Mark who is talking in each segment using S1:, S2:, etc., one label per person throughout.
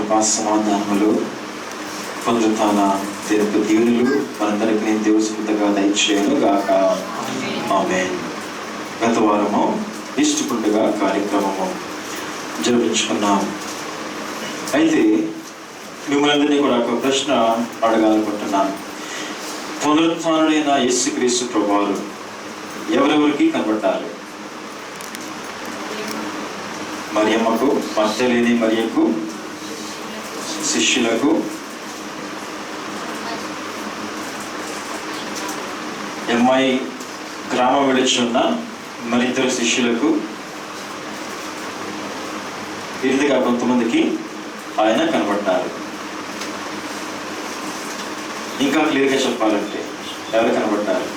S1: కృపా సమాధానములు పునరుత్థాన తీర్పు దీవెనలు మనందరికీ దేవుని స్మృతిగా దయచేయను గాక. ఆమేన్. గత వారము ఈస్టర్ పండుగ కార్యక్రమము జరిపించుకున్నాం. అయితే మిమ్మల్ని కూడా ఒక ప్రశ్న అడగాలనుకుంటున్నాను. పునరుత్థానుడైన యేసుక్రీస్తు ప్రభువారు ఎవరెవరికి కనబడ్డారు? మరియమ్మకు, మగ్దలేని మరియకు, శిష్యులకు, ఎమ్మాయి గ్రామం విడిచున్న మరిద్దరు శిష్యులకు, ఇదిగా కొంతమందికి ఆయన కనబడ్డారు. ఇంకా క్లియర్గా చెప్పాలంటే ఎవరు కనబడ్డారు?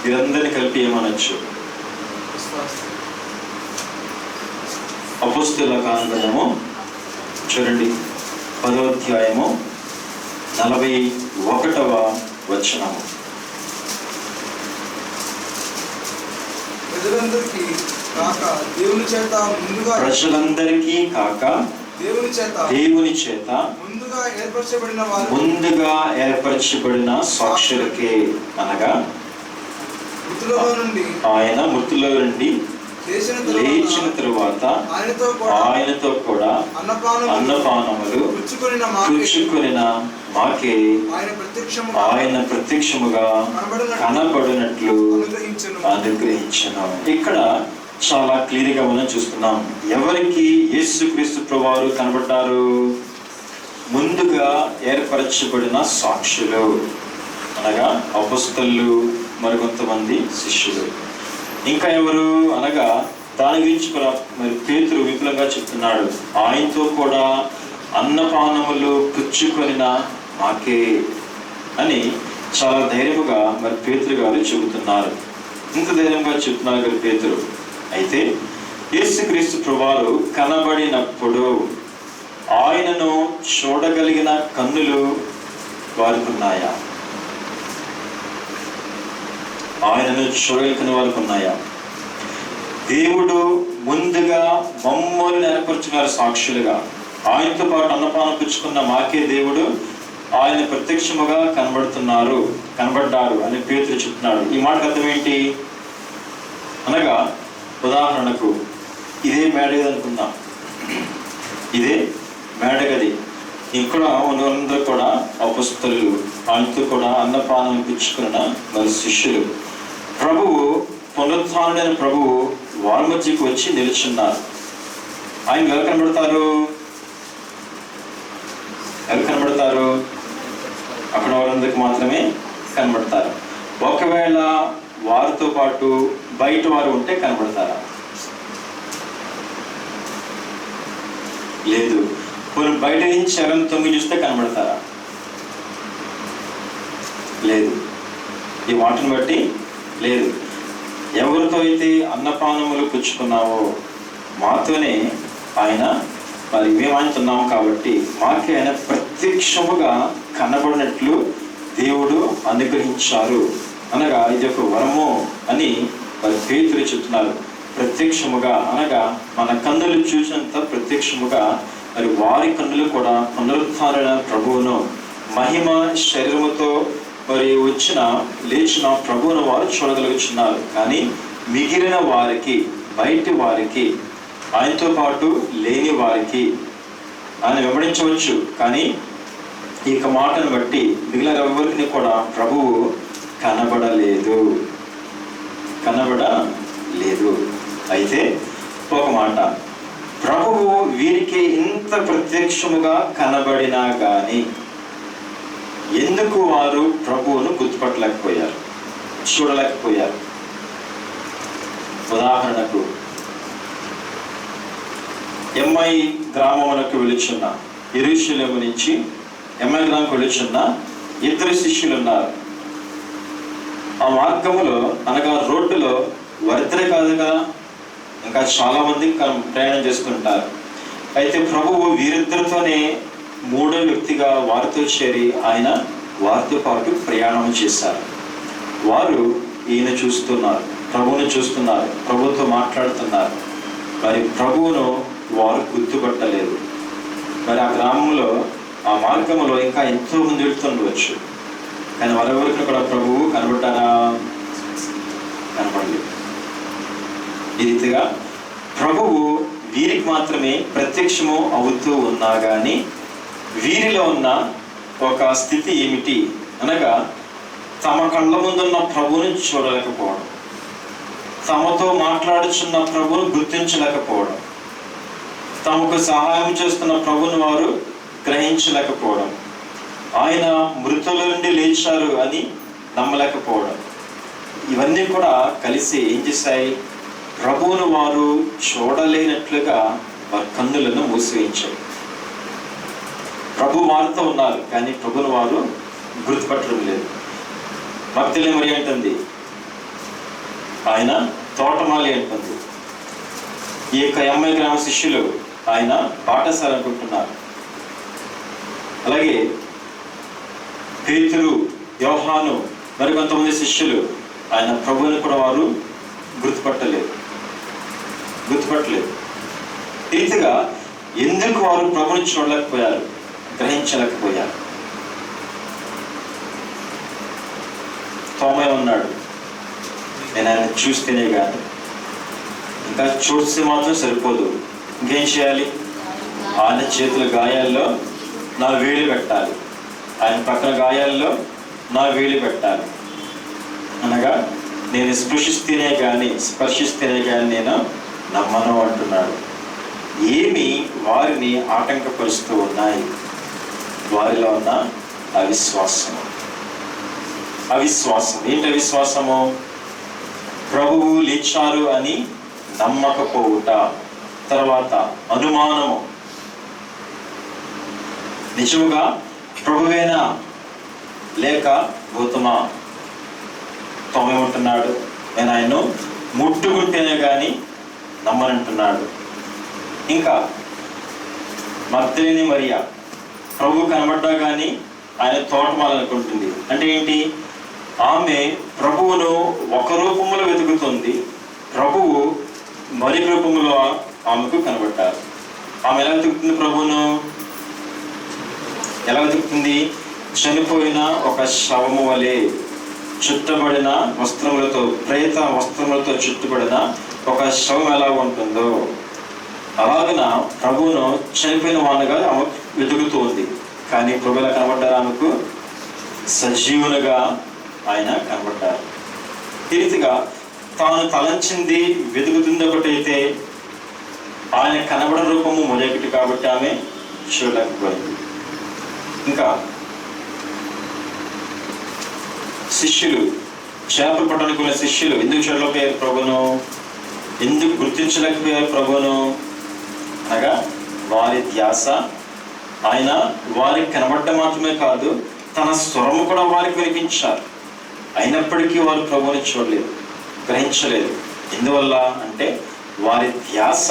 S1: వీరందరినీ కలిపి ఏమనొచ్చు? అపోస్తలుల గ్రంథము చూడండి, 10వ అధ్యాయము 41వ వచనము.
S2: ప్రజలందరికీ కాక దేవుని చేత ముందుగా ఏర్పరచబడిన సాక్షులకే, అనగా ఆయన మృతుల్లో నుండి లేచిన తరువాత ఆయనతో కూడా అన్నపానములు పుచ్చుకొనిన మాకే ఆయన ప్రత్యక్షముగా కనబడినట్లు అనుగ్రహించను. ఇక్కడ చాలా క్లియర్గా మనం చూస్తున్నాం. ఎవరికి యేసుక్రీస్తు ప్రభువారు కనబడ్డారు? ముందుగా ఏర్పరచబడిన సాక్షులు, అనగా అపొస్తలులు, మరికొంతమంది శిష్యులు. ఇంకా ఎవరు అనగా దాని గురించి కూడా మరి పేతురు విపులంగా చెప్తున్నాడు. ఆయనతో కూడా అన్నపానములు పుచ్చుకొనిన మాకే అని చాలా ధైర్యముగా మరి పేతురు గారు చెబుతున్నారు. ఇంత ధైర్యంగా చెప్తున్నారు గారు పేతురు. అయితే యేసుక్రీస్తు ప్రభువారు కనబడినప్పుడు ఆయనను చూడగలిగిన కన్నులు వారికి ఉన్నాయా? ఆయనను చూడగలిగిన వారికి ఉన్నాయా? దేవుడు ముందుగా మమ్మల్ని ఏర్పరచుకున్నారు సాక్షులుగా. ఆయనతో పాటు అన్నపానం పుచ్చుకున్న మాకే దేవుడు ఆయన ప్రత్యక్షముగా కనబడ్డారు అని పేతురు చెప్తున్నాడు. ఈ మాటకు అర్థం ఏంటి అనగా, ఉదాహరణకు ఇదే మేడగది అనుకుందాం. ఇదే మేడగది. ఇక్కడ ఉన్నవారందరూ కూడా అపొస్తలులు, ఆయనతో కూడా అన్నపానం పుచ్చుకున్న మరి శిష్యులు. ప్రభువు, పునరుత్థానుడైన ప్రభువు వారి మధ్యకు వచ్చి నిలుచున్నారు. ఆయన ఎవరు కనబడతారు? అక్కడ వారందరికి మాత్రమే కనబడతారు. ఒకవేళ వారితో పాటు బయట వారు ఉంటే కనబడతారా? లేదు. కొన్ని బయట నుంచి ఎవరైనా తొంగి చూస్తే కనబడతారా? లేదు. ఈ మాటను బట్టి లేదు. ఎవరితో అయితే అన్నపానములు పుచ్చుకున్నావో మాతోనే ఆయన, మరి మేము ఆయనతున్నాము కాబట్టి మాకే ఆయన ప్రత్యక్షముగా కనబడినట్లు దేవుడు అనుగ్రహించారు. అనగా ఇది ఒక వరము అని మరి పేతురు చెప్తున్నారు. ప్రత్యక్షముగా అనగా మన కన్నులు చూసినంత ప్రత్యక్షముగా మరి వారి కన్నులు కూడా పునరుత్థానుడైన ప్రభువును, మహిమ శరీరముతో మరి లేచిన ప్రభువును వారు చూడగలుగుతున్నారు. కానీ మిగిలిన వారికి, బయటి వారికి, ఆయనతో పాటు లేని వారికి ఆయన వెంబడించవచ్చు. కానీ ఈ మాటను బట్టి మిగిలిన ఎవరికి కూడా ప్రభువు కనబడలేదు. అయితే ఒక మాట, ప్రభువు వీరికి ఇంత ప్రత్యక్షముగా కనబడినా కానీ ఎందుకు వారు ప్రభువును గుర్తుపట్టలేకపోయారు, చూడలేకపోయారు? ఉదాహరణకు ఎమ్మాయి గ్రామములకు వెళుచున్న, యెరూషలేము నుంచి ఎమ్మాయి గ్రామంకి వెళుచున్న ఇద్దరు శిష్యులు ఉన్నారు. ఆ మార్గములో అనగా రోడ్డులో వారిద్దరే కాదు కదా, ఇంకా చాలా మంది ప్రయాణం చేస్తుంటారు. అయితే ప్రభువు వీరిద్దరితోనే మూడో వ్యక్తిగా వారితో చేరి ఆయన వారితో పాటు ప్రయాణం చేశారు. వారు ఈయన చూస్తున్నారు, ప్రభువుని చూస్తున్నారు, ప్రభుతో మాట్లాడుతున్నారు. మరి ప్రభువును వారు గుర్తుపట్టలేదు. మరి ఆ గ్రామంలో ఆ మార్గంలో ఇంకా ఎంతో మంది వెళ్తుండవచ్చు, కానీ వారెవరికి కూడా ప్రభువు కనబడ్డారా? కనబడలేదు. ఈ రీతిగా ప్రభువు వీరికి మాత్రమే ప్రత్యక్షము అవుతూ ఉన్నా కానీ వీరిలో ఉన్న ఒక స్థితి ఏమిటి అనగా తమ కళ్ళ ముందున్న ప్రభువుని చూడలేకపోవడం, తమతో మాట్లాడుచున్న ప్రభువును గుర్తించలేకపోవడం, తమకు సహాయం చేస్తున్న ప్రభువుని వారు గ్రహించలేకపోవడం, ఆయన మృతుల నుండి లేచారు అని నమ్మలేకపోవడం, ఇవన్నీ కూడా కలిసి ఏం చేశాయి? ప్రభువును వారు చూడలేనట్లుగా వారి కన్నులను మూసివేయించారు. ప్రభు వారితో ఉన్నారు కానీ ప్రభువును వారు గుర్తుపట్టడం లేదు. భక్తులే మరి అంటుంది, ఆయన తోటమాలి అంటుంది. ఈ యొక్క ఎమ్మె గ్రామ శిష్యులు ఆయన బాటసారి అనుకుంటున్నారు. అలాగే పేతురు, యోహాను, మరి కొంతమంది శిష్యులు ఆయన ప్రభువుని కూడా వారు గుర్తుపట్టలేదు. రీతిగా ఎందుకు వారు ప్రభుని చూడలేకపోయారు, గ్రహించలేకపోయారు? తోమ ఉన్నాడు, నేను ఆయన చూస్తేనే కానీ, ఇంకా చూస్తే మాత్రం సరిపోదు, ఇంకేం చేయాలి? ఆయన చేతుల గాయాల్లో నా వేలు పెట్టాలి, ఆయన పక్కన గాయాల్లో నా వేలు పెట్టాలి, అనగా నేను స్పర్శిస్తేనే కానీ నేను నమ్మను అంటున్నాడు. ఏమి వారిని ఆటంకపరుస్తూ ఉన్నాయి? వారిలో ఉన్న అవిశ్వాసం. ఏంటి అవిశ్వాసము? ప్రభువు లేచారు అని నమ్మకపోవుట, తర్వాత అనుమానము. నిజముగా ప్రభువేనా లేక భూతమా? తోమేమంటున్నాడు, నేను ఆయన్ను ముట్టుకుంటేనే కానీ నమ్మనంటున్నాడు. ఇంకా మగ్దలేని మరియా ప్రభు కనబడ్డా కానీ ఆయన తోటమాలనుకుంటుంది. అంటే ఏంటి? ఆమె ప్రభువును ఒక రూపంలో వెతుకుతుంది, ప్రభువు మరి రూపంలో ఆమెకు కనబడ్డారు. ఆమె ఎలా వెతుకుతుంది? ప్రభువును ఎలా వెతుకుతుంది? చనిపోయిన ఒక శవము వలె చుట్టబడిన వస్త్రములతో, ప్రేత వస్త్రములతో చుట్టబడిన ఒక శవం ఎలా ఉంటుందో అలాగన ప్రభువును చనిపోయిన వాడుగా ఆమె వెతుకుతూ ఉంది. కానీ ప్రభు ఎలా కనబడ్డారు? ఆమెకు సజీవులుగా ఆయన కనబడ్డారు. ఈ రీతిగా తాను తలంచింది వెతుకుతుంది ఒకటైతే, ఆయన కనబడ రూపము మొదటి కాబట్టి ఆమె చూడలేకపోయింది. ఇంకా శిష్యులు, చేపలు పట్టడానికి ఉన్న శిష్యులు ఎందుకు చూడలేకపోయారు ప్రభును? ఎందుకు గుర్తించలేకపోయారు ప్రభును? అనగా వారి ధ్యాస ఆయన వారికి కనబడ్డం మాత్రమే కాదు, తన స్వరము కూడా వారికి వినిపించారు. అయినప్పటికీ వారు ప్రభువుని చూడలేదు, గ్రహించలేదు. ఎందువల్ల అంటే వారి ధ్యాస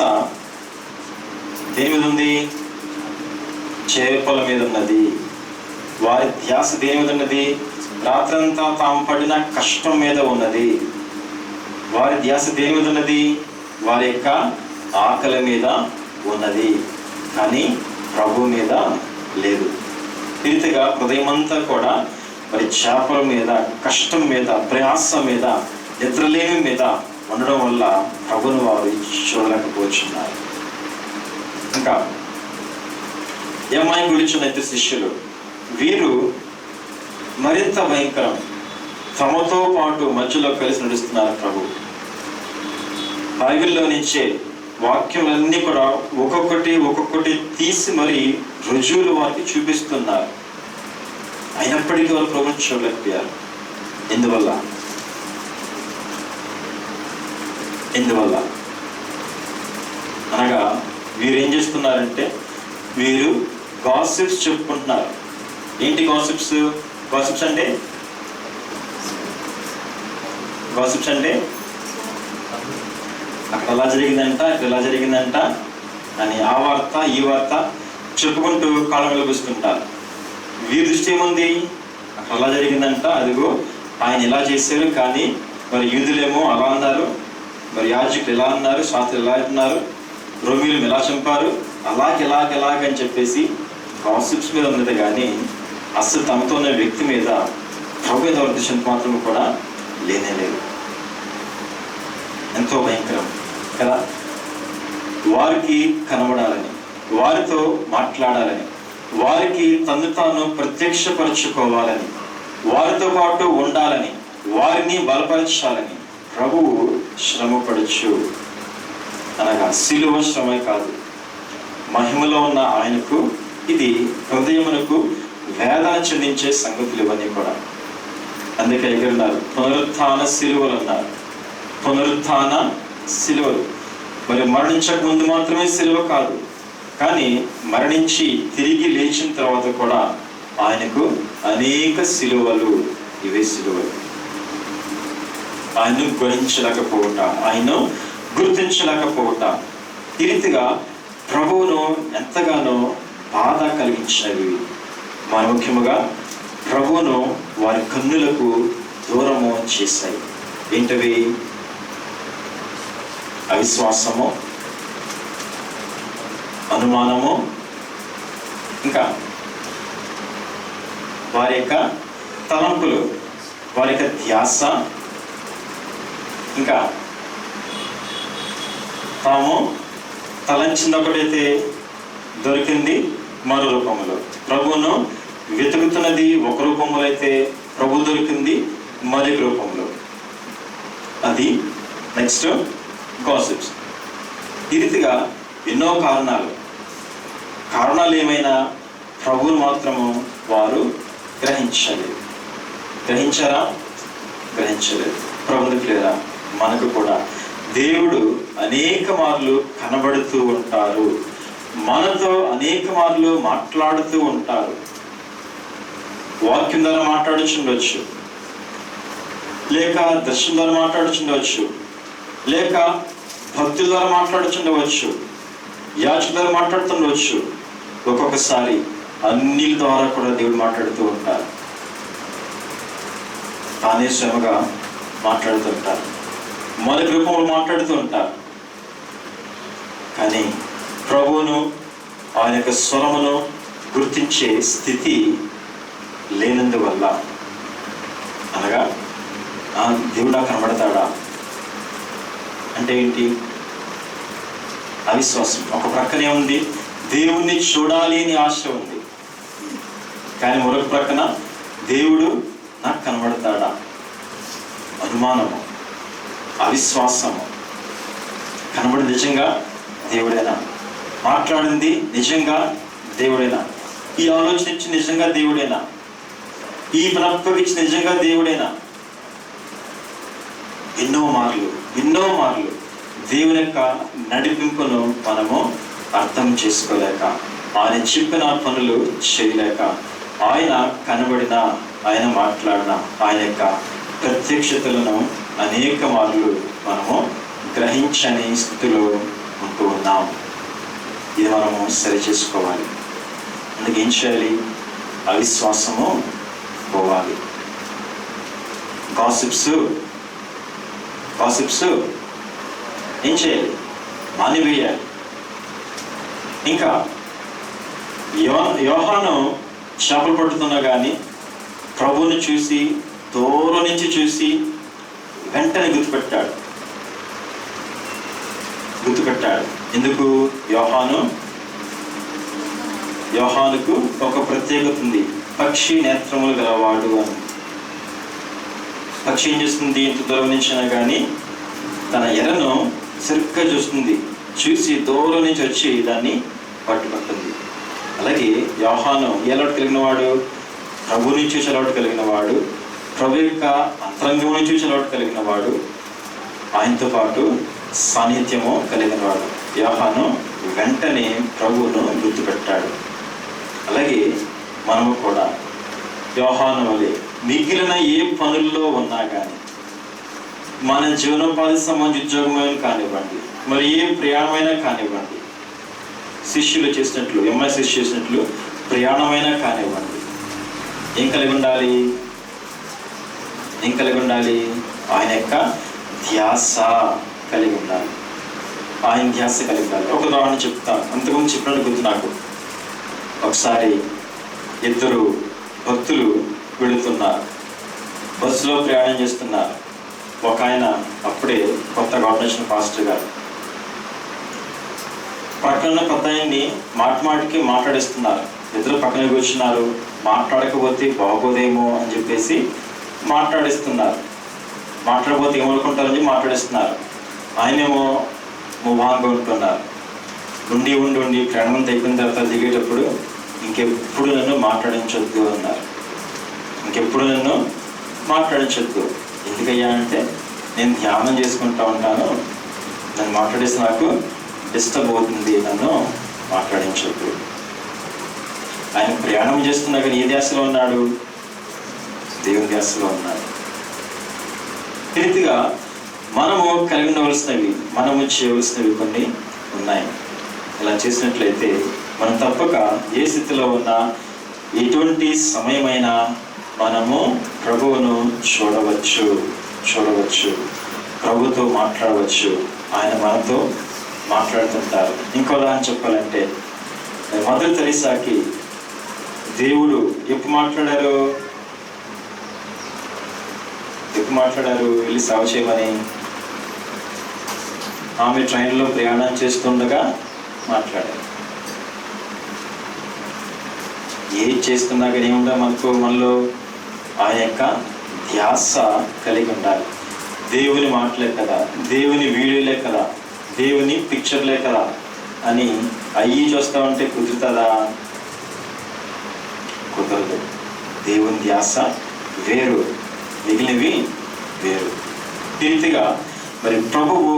S2: దేని మీద ఉంది? చేపల మీద ఉన్నది. వారి ధ్యాస దేని మీద ఉన్నది? రాత్రంతా తాము పడిన కష్టం మీద ఉన్నది. వారి ధ్యాస దేని మీద ఉన్నది? వారి యొక్క ఆకలి మీద ఉన్నది, కానీ ప్రభు మీద లేదు. రీతిగా హృదయమంతా కూడా మరి చేపల మీద, కష్టం మీద, ప్రయాస మీద, నిద్రలేమి మీద ఉండడం వల్ల ప్రభుని వారు చూడలేకపోతున్నారు. ఇంకా ఏమాయి గురించిన ఇద్దరు శిష్యులు, వీరు మరింత భయంకరం. తమతో పాటు మధ్యలో కలిసి నడుస్తున్నారు ప్రభు. బైబిల్లో నుంచే వాక్యాలన్నీ కూడా ఒక్కొక్కటి తీసి మరి రుజువులు వారికి చూపిస్తున్నారు. అయినప్పటికీ వారు ప్రభుని చూడలేకపోయారు. ఎందువల్ల అనగా వీరు ఏం చేస్తున్నారంటే వీరు గాసిప్స్ చెప్పుకుంటున్నారు. ఏంటి గాసిప్స్? గాసిప్స్ అంటే అక్కడ అలా జరిగిందంట, ఇక్కడ ఎలా జరిగిందంట అని ఆ వార్త ఈ వార్త చెప్పుకుంటూ కాళ్ళ వెలిపిస్తుంటారు. వీరి దృష్టి ఏముంది? అక్కడ అలా జరిగిందంట, అదిగో ఆయన ఇలా చేశారు, కానీ మరి యూదులేమో అలా అన్నారు, మరి యాజకులు ఎలా అన్నారు, శాస్త్రులు ఎలా అంటున్నారు, రోమిలు ఎలా చంపారు, అలాగని చెప్పేసి గాసిప్స్ మీద ఉన్నది కానీ అసలు తమతో ఉన్న వ్యక్తి మీద ప్రభు మీద ఉద్దేశం మాత్రం కూడా లేనేలేదు. ఎంతో భయంకరం కదా. వారికి కనబడాలని, వారితో మాట్లాడాలని, వారికి తను తాను ప్రత్యక్షపరచుకోవాలని, వారితో పాటు ఉండాలని, వారిని బలపరచాలని ప్రభువు శ్రమపడచ్చు. అనగా సిలువ శ్రమే కాదు, మహిమలో ఉన్న ఆయనకు ఇది హృదయమునకు వేదన చెందించే సంగతులు ఇవన్నీ కూడా. అందుకే ఎక్కడున్నారు పునరుత్థాన సిలువలు అన్నారు. పునరుత్థాన సిలువలు. మరి మరణించక ముందు మాత్రమే సిలువ కాదు, కానీ మరణించి తిరిగి లేచిన తర్వాత కూడా ఆయనకు అనేక సిలువలు. ఇవే సిలువలు. ఆయన్ను గ్రహించలేకపోవట, ఆయన్ను గుర్తించలేకపోవట, ఈ రీతిగా ప్రభువును ఎంతగానో బాధ కలిగించినవి. మరి ముఖ్యముగా ప్రభువును వారి కన్నులకు దూరము చేశాయి. ఏంటవి? అవిశ్వాసము, అనుమానము, ఇంకా వారి యొక్క తలంపులు, వారి యొక్క ధ్యాస, ఇంకా తాము తలంచింది ఒకటైతే దొరికింది మరో రూపంలో, ప్రభువును వెతుకుతున్నది ఒక రూపంలో అయితే ప్రభు దొరికింది మరొక రూపంలో. అది నెక్స్ట్ గాసిప్స్. ఈ రీతిగా ఎన్నో కారణాలు ఏమైనా ప్రభువును మాత్రము వారు గ్రహించలేదు. గ్రహించారా? గ్రహించలేదు. ప్రభువునికి లేదా మనకు కూడా దేవుడు అనేక మార్లు కనబడుతూ ఉంటారు, మనతో అనేక మార్లు మాట్లాడుతూ ఉంటారు. వాక్యం ద్వారా మాట్లాడుచుండవచ్చు, లేక దర్శనం ద్వారా మాట్లాడుచుండవచ్చు, లేక భక్తుల ద్వారా మాట్లాడుచుండవచ్చు, యాచకుల ద్వారా మాట్లాడుతుండవచ్చు. ఒక్కొక్కసారి అన్ని ద్వారా కూడా దేవుడు మాట్లాడుతూ ఉంటారు. తానే శ్రమగా మాట్లాడుతూ ఉంటారు, మరొక రూపంలో మాట్లాడుతూ ఉంటారు. కానీ ప్రభువును, ఆయన యొక్క స్వరమును గుర్తించే స్థితి లేనందువల్ల, అనగా దేవుడా కనబడతాడా అంటే ఏంటి? అవిశ్వాసం. ఒక ప్రక్కనే ఉంది, దేవుణ్ణి చూడాలి అని ఆశ ఉంది, కానీ మరొక ప్రక్కన దేవుడు నాకు కనబడతాడా? అనుమానము, అవిశ్వాసము. కనబడి నిజంగా దేవుడేనా? మాట్లాడింది నిజంగా దేవుడేనా? ఈ ఆలోచన ఇచ్చి నిజంగా దేవుడేనా? ఈ ప్రపంచి నిజంగా దేవుడేనా? ఎన్నో మార్లు దేవుని యొక్క నడిపింపును మనము అర్థం చేసుకోలేక, ఆయన చెప్పిన పనులు చేయలేక, ఆయన కనబడిన, ఆయన మాట్లాడిన, ఆయన యొక్క ప్రత్యక్షతలను అనేక మార్లు మనము గ్రహించని స్థితిలో ఉంటూ ఉన్నాం. ఇది మనము సరి చేసుకోవాలి. అందుకే ఏం చేయాలి? అవిశ్వాసము పోవాలి. గాసిప్స్ ఏం చేయాలి? మానివేయాలి. ఇంకా యోహాను చేపలు పట్టుతున్నా కానీ ప్రభువుని చూసి, దూరం నుంచి చూసి వెంటనే గుర్తుపెట్టాడు. ఎందుకు? యోహానుకు ఒక ప్రత్యేకత ఉంది, పక్షి నేత్రములు గలవాడు అని. పక్షి ఏం చేస్తుంది? ఇంత దూరం నుంచినా కానీ తన ఎరను సరిగ్గా చూసి దూరం నుంచి వచ్చి దాన్ని పట్టుకుంటుంది. అలాగే యోహాను ఏ అలవాటు కలిగిన వాడు? ప్రభు నుంచి చూసి అలవాటు కలిగిన వాడు, ప్రభు యొక్క అంతరంగం నుంచి చూసి అలవాటు కలిగిన వాడు, ఆయనతో పాటు సాన్నిధ్యము కలిగిన వాడు. యోహాను వెంటనే ప్రభువును గుర్తుపెట్టాడు. అలాగే మనము కూడా యోహాను వలె మిగిలిన ఏ పనుల్లో ఉన్నా కానీ, మన జీవనోపాధి సంబంధించి ఉద్యోగమైన కానివ్వండి, మరి ఏ ప్రయాణమైనా కానివ్వండి, శిష్యులు చేసినట్లు, ఎంఐ శిష్యులు చేసినట్లు ప్రయాణమైనా కానివ్వండి, ఏం కలిగి ఉండాలి? ఆయన యొక్క ధ్యాస కలిగి ఉండాలి. ఆయన ధ్యాస కలిగి ఉండాలి. ఒక ఉదాహరణ చెప్తాను, అంతకుముందు చెప్పినట్టు గుర్తు నాకు. ఒకసారి ఇద్దరు భక్తులు వెళుతున్నారు, బస్సులో ప్రయాణం చేస్తున్నారు. ఒక ఆయన అప్పుడే కొత్తగా వచ్చిన పాస్టర్ గారు పక్కన కొత్త ఆయన్ని మాటికి మాట్లాడిస్తున్నారు. ఇద్దరు పక్కన కూర్చున్నారు, మాట్లాడకపోతే బాగోదేమో అని చెప్పేసి మాట్లాడిస్తున్నారు. మాట్లాడకపోతే ఏమనుకుంటారని చెప్పి మాట్లాడిస్తున్నారు. ఆయనేమో ముభాంగా ఉంటున్నారు. ఉండి ప్రయాణం అయిపోయిన తర్వాత దిగేటప్పుడు ఇంకెప్పుడు నన్ను మాట్లాడించొద్దు అన్నారు. ఇంకెప్పుడు నన్ను మాట్లాడించొద్దు. ఎందుకయ్యా అంటే, నేను ధ్యానం చేసుకుంటా ఉంటాను, నన్ను మాట్లాడేసి నాకు డిస్టర్బ్ అవుతుంది, నన్ను మాట్లాడించొద్దు. ఆయన ప్రయాణం చేస్తున్నా కానీ ఏ ధ్యాసలో ఉన్నాడు? దేవుని ధ్యాసలో ఉన్నాడు. రీతిగా మనము కలిగి ఉండవలసినవి, మనము చేయవలసినవి కొన్ని ఉన్నాయి. ఇలా చేసినట్లయితే మనం తప్పక ఏ స్థితిలో ఉన్నా, ఎటువంటి సమయమైనా మనము ప్రభువును చూడవచ్చు, ప్రభుతో మాట్లాడవచ్చు. ఆయన మనతో మాట్లాడుతుంటారు. ఇంకోలా చెప్పాలంటే, మదర్ తెరీసాకి దేవుడు ఎప్పుడు మాట్లాడారు? వెళ్ళి సేవ చేయమని. ఆమె ట్రైన్లో ప్రయాణం చేస్తుండగా మాట్లాడారు. ఏది చేస్తున్నా కానీ ఏముందా మనలో ఆయన యొక్క ధ్యాస కలిగి ఉండాలి. దేవుని మాటలే కదా, దేవుని వీడియోలే కదా, దేవుని పిక్చర్లే కదా అని అయ్యి చూస్తా ఉంటే కుదురుతుందా? కుదరదు. దేవుని ధ్యాస వేరు, మిగిలినవి వేరు. రీతిగా మరి ప్రభువు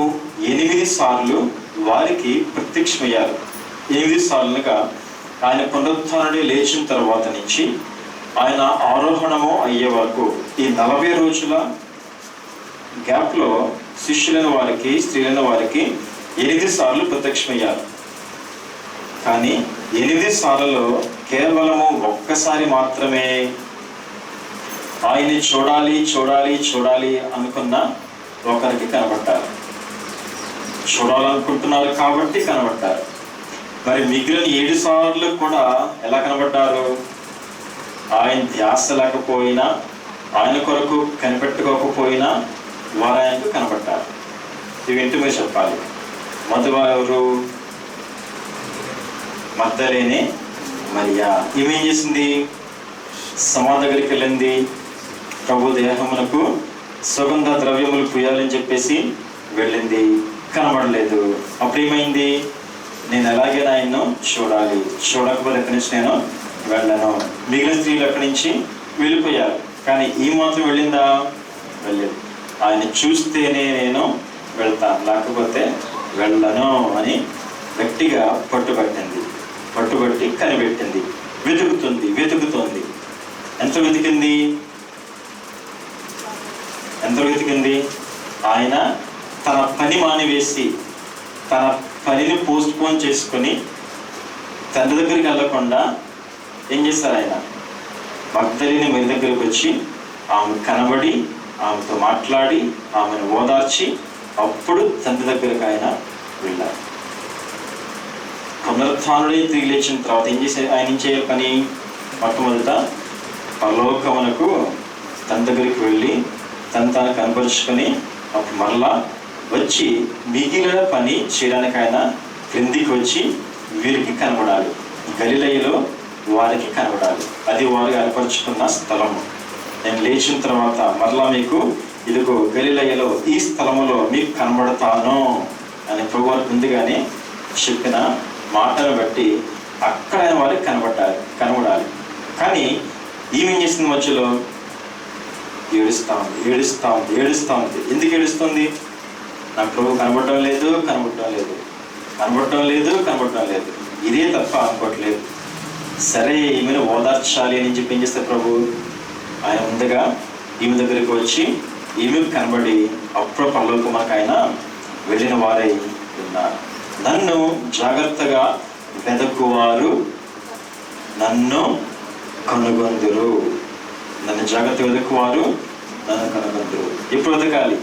S2: 8 సార్లు వారికి ప్రత్యక్షమయ్యారు. 8 సార్లుగా ఆయన పునరుత్థానుడి లేచిన తర్వాత నుంచి ఆయన ఆరోహణము అయ్యే వరకు ఈ 40 రోజుల గ్యాప్లో శిష్యులైన వారికి, స్త్రీలైన వారికి 8 సార్లు ప్రత్యక్షమయ్యారు. కానీ 8 సార్లలో కేవలము ఒక్కసారి మాత్రమే ఆయన్ని చూడాలి అనుకున్న ఒకరికి కనబడ్డారు. చూడాలనుకుంటున్నారు కాబట్టి కనబడ్డారు. మరి మిగిలిన 7 సార్లు కూడా ఎలా కనబడ్డారు? ఆయన ధ్యాస లేకపోయినా, ఆయన కొరకు కనిపెట్టుకోకపోయినా వారు ఆయనకు కనబడ్డారు. ఇవి ఏంటి మీరు చెప్పాలి. మొదటి ఎవరు? మగ్దలేనే మరియా. ఈమెం చేసింది? సమాధి దగ్గరికి వెళ్ళింది. ప్రభు దేహమునకు సుగంధ ద్రవ్యములు పూయాలని చెప్పేసి వెళ్ళింది, కనబడలేదు. అప్పుడు ఏమైంది? నేను ఎలాగైనా ఆయన్ను చూడకపోతే ఎక్కడి నుంచి నేను వెళ్ళను. మిగిలిన స్త్రీలు అక్కడి నుంచి వెళ్ళిపోయారు. కానీ ఈ మాత్రం వెళ్ళిందా? వెళ్ళలేదు. ఆయన చూస్తేనే నేను వెళ్తాను, లేకపోతే వెళ్ళను అని గట్టిగా పట్టుబట్టి కనిపెట్టింది. వెతుకుతుంది. ఎంత వెతికింది? ఆయన తన పని మానివేసి, తన పనిని పోస్ట్ పోన్ చేసుకొని తండ్రి దగ్గరికి వెళ్ళకుండా ఏం చేశారు? ఆయన మగ్దలేనే మరి దగ్గరికి వచ్చి ఆమె కనబడి, ఆమెతో మాట్లాడి, ఆమెను ఓదార్చి అప్పుడు తండ్రి దగ్గరికి ఆయన వెళ్ళారు. పునరుత్థానుడే తిరిగి లేచిన తర్వాత ఆయన ఏం చేయాలి పని? మొట్టమొదట పరలోకమునకు తన దగ్గరికి వెళ్ళి తాను కనపరుచుకొని అప్పుడు మరలా వచ్చి మిగిలిన పని చేయడానికి ఆయన క్రిందికి వచ్చి వీరికి కనబడాలి. గలిలయలో వారికి కనబడాలి. అది వారు ఏర్పరచుకున్న స్థలము. నేను లేచిన తర్వాత మరలా మీకు ఇదిగో గలిలయలో ఈ స్థలములో మీకు కనబడతాను అని ప్రభువారు ముందుగానే చెప్పిన మాటను బట్టి అక్కడ ఆయన వారికి కనబడాలి. కానీ ఈమెం చేసింది? మధ్యలో ఏడుస్తా ఉంది. ఎందుకు ఏడుస్తుంది? నాకు ప్రభు కనబడటం లేదు, ఇదే తప్ప అనుకోవట్లేదు. సరే, ఈమెను ఓదార్చాలి అని చెప్పి ఏం చేస్తారు ప్రభు? ఆయన ముందుగా ఈమె దగ్గరికి వచ్చి ఈమెకు కనబడి అప్పుడు పరలోకమునకు ఆయన వెళ్ళిన వారై ఉన్నారు. నన్ను జాగ్రత్తగా వెదకువారు నన్ను కనుగొందురు. నన్ను జాగ్రత్తగా వెదకువారు నన్ను కనుగొందురు. ఎప్పుడు వెతకాలి?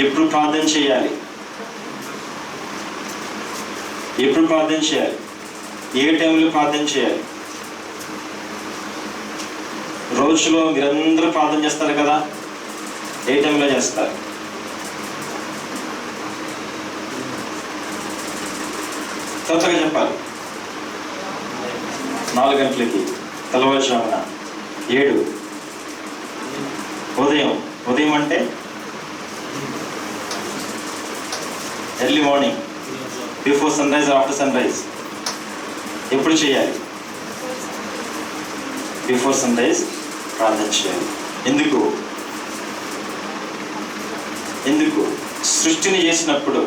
S2: ఎప్పుడు ప్రార్థన చేయాలి? ఎప్పుడు ప్రార్థన చేయాలి? ఏ టైంలో ప్రార్థన చేయాలి? రోజులో మీరందరూ ప్రార్థన చేస్తారు కదా, ఏ టైంలో చేస్తారు? త్వరగా చెప్పాలి. 4 గంటలకి, తెల్లవారుజామున 7. ఉదయం అంటే early morning, before sunrise, after sunrise. ఎప్పుడు చేయాలి? బిఫోర్ సన్ రైజ్ ప్రార్థన చేయాలి. ఎందుకు? సృష్టిని చేసినప్పుడు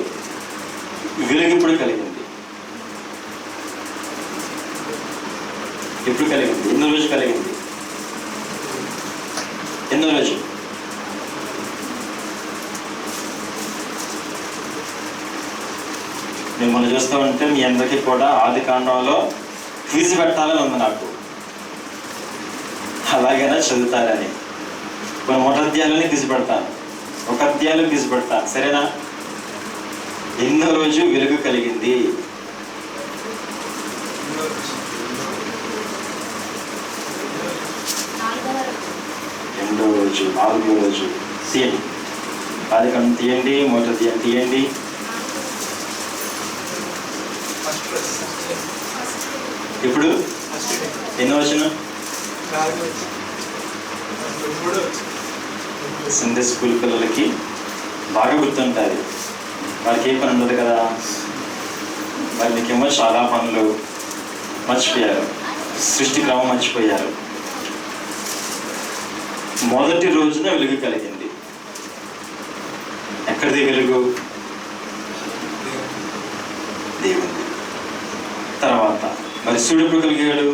S2: వెలుగు ఎప్పుడు కలిగింది? ఎప్పుడు కలిగింది? ఎన్నో రోజు కలిగింది? ఎన్నో రోజు? మిమ్మల్ని చూస్తూ ఉంటే మీ అందరికీ కూడా ఆది కాండంలో క్విజ్ పెట్టాలని ఉంది నాకు. అలాగైనా చదువుతారని కొన్ని 1 అధ్యాయాలని క్విజ్ పెడతాను, 1 అధ్యాయంలో క్విజ్ పెడతాను, సరేనా? ఎన్నో రోజు వెలుగు కలిగింది? రెండో రోజు, 4వ రోజు. తీయండి, ఆది కాండం తీయండి, 1వ అధ్యాయం తీయండి. ఇప్పుడు ఎన్నో వచనం? సండే స్కూల్ పిల్లలకి బాగా గుర్తుంటుంది, వాళ్ళకి ఏ పని ఉండదు కదా. మరి మీకేమో చాలా పనులు మర్చిపోయారు, సృష్టి క్రమం మర్చిపోయారు. మొదటి రోజున వెలుగు కలిగింది. ఎక్కడిది వెలుగు? దేవుడి. తర్వాత మరి సూర్యుడు ఎప్పుడు కలిగాడు?